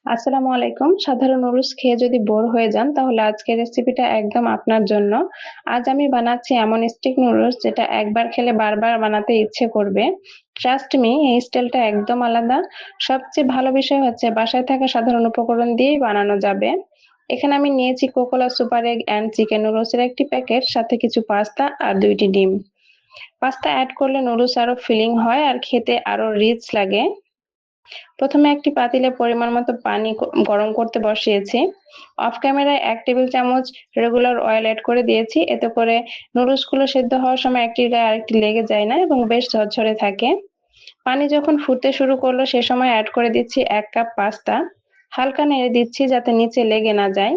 আসসালামু আলাইকুম। সাধারণ নুডলস খেয়ে যদি বোর হয়ে যান তাহলে আজকের রেসিপিটা একদম আপনার জন্য। আজ আমি বানাচ্ছি এমন স্টিক নুডলস যেটা একবার খেলে বারবার বানাতে ইচ্ছে করবে। ট্রাস্ট মি, এই স্টাইলটা একদম আলাদা। সবচেয়ে ভালো বিষয় হচ্ছে বাসায় থাকা সাধারণ উপকরণ দিয়েই বানানো যাবে। এখানে আমি নিয়েছি Kokola super egg and chicken নুডলসের একটি প্যাকেট, সাথে কিছু পাস্তা আর 2টি ডিম। পাস্তা অ্যাড করলে নুডলস আরো ফিলিং হয় আর খেতে আরো রিচ লাগে। প্রথমে একটি পাতিলে পরিমাণ মতো পানি গরম করতে বসিয়েছি। অফ ক্যামেরায় 1 টেবিল চামচ রেগুলার অয়েল এড করে দিয়েছি। এতে করে নুডলস গুলো সেদ্ধ হওয়ার সময় একটির গায়ে আরেকটি লেগে যায় না এবং বেশ ঝরঝরে থাকে। পানি যখন ফুটতে শুরু করলো সে সময় অ্যাড করে দিচ্ছি 1 কাপ পাস্তা। হালকা নেড়ে দিচ্ছি যাতে নিচে লেগে না যায়।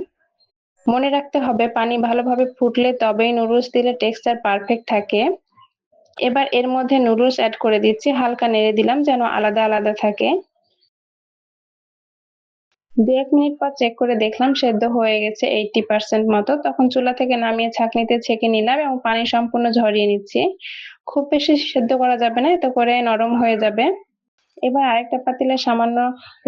মনে রাখতে হবে পানি ভালোভাবে ফুটলে তবেই নুডলস দিলে টেক্সচার পারফেক্ট থাকে। এবার এর মধ্যে নুডলস অ্যাড করে দিচ্ছি, হালকা নেড়ে দিলাম যেন আলাদা আলাদা থাকে। 2-1 মিনিট পর চেক করে দেখলাম সেদ্ধ হয়ে গেছে 80% মতো। তখন চুলা থেকে নামিয়ে ছাঁকনিতে ছেঁকে নিলাম এবং পানি সম্পূর্ণ ঝরিয়ে নিচ্ছি। খুব বেশি সেদ্ধ করা যাবে না, এতে করে নরম হয়ে যাবে। এবার আরেকটা পাতিলে সামান্য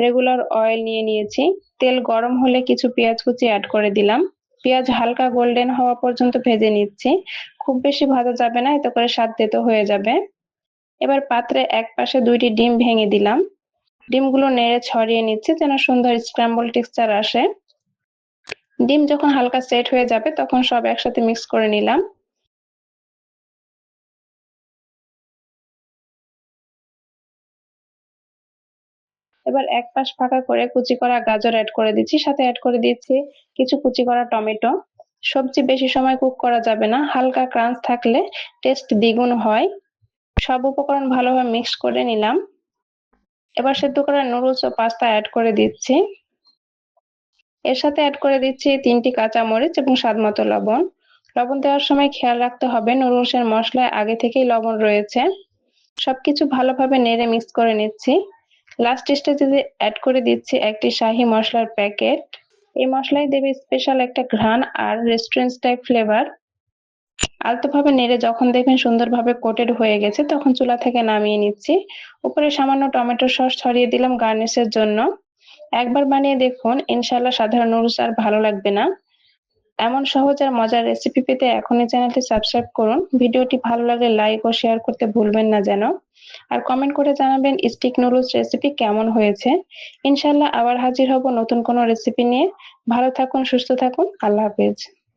রেগুলার অয়েল নিয়ে নিয়েছি। তেল গরম হলে কিছু পেঁয়াজ কুচি অ্যাড করে দিলাম। পেঁয়াজ হালকা গোল্ডেন হওয়া পর্যন্ত ভেজে নিচ্ছি। খুব বেশি ভাজা যাবে না, এতে করে স্বাদ তেতো হয়ে যাবে। এবার পাত্রে একপাশে 2টি ডিম ভেঙে দিলাম। ডিমগুলো নেড়ে ছড়িয়ে নিচ্ছি যেন সুন্দর স্ক্র্যাম্বল টেক্সচার আসে। ডিম যখন হালকা সেট হয়ে যাবে তখন সব একসাথে মিক্স করে নিলাম। এবার এক পাশ ফাঁকা করে কুচি করা গাজর অ্যাড করে দিচ্ছি, সাথে অ্যাড করে দিচ্ছি কিছু কুচি করা টমেটো। সবজি বেশি সময় কুক করা যাবে না, হালকা ক্রাঞ্চ থাকলে টেস্ট দ্বিগুণ হয়। সব উপকরণ ভালোভাবে মিক্স করে নিলাম। এবার সেদ্ধ করা নুডলস ও পাস্তা অ্যাড করে দিচ্ছি। এর সাথে অ্যাড করে দিচ্ছি 3টি কাঁচামরিচ এবং স্বাদমতো লবণ। লবণ দেওয়ার সময় খেয়াল রাখতে হবে নুডলসের মশলায় আগে থেকেই লবণ রয়েছে। সবকিছু ভালোভাবে নেড়ে মিক্স করে নিচ্ছি। লাস্ট স্টেজে অ্যাড করে দিচ্ছি একটি শাহি মশলার প্যাকেট। এই মশলাই দেবে স্পেশাল একটা ঘ্রাণ আর রেস্টুরেন্ট টাইপ ফ্লেভার। আলতোভাবে নেড়ে যখন দেখবেন সুন্দরভাবে কোটেড হয়ে গেছে তখন চুলা থেকে নামিয়ে নিচ্ছি। উপরে সামান্য টমেটো সস ছড়িয়ে দিলাম গার্নিশের জন্য। একবার বানিয়ে দেখুন, ইনশাল্লাহ সাধারণ নুডলস আর ভালো লাগবে না। এমন সহজ আর মজার রেসিপি পেতে এখনই চ্যানেলটি সাবস্ক্রাইব করুন। ভিডিওটি ভালো লাগলে লাইক ও শেয়ার করতে ভুলবেন না যেন। আর কমেন্ট করে জানাবেন স্টিক নুডলস রেসিপি কেমন হয়েছে। ইনশাল্লাহ আবার হাজির হব নতুন কোনো রেসিপি নিয়ে। ভালো থাকুন, সুস্থ থাকুন। আল্লাহ হাফেজ।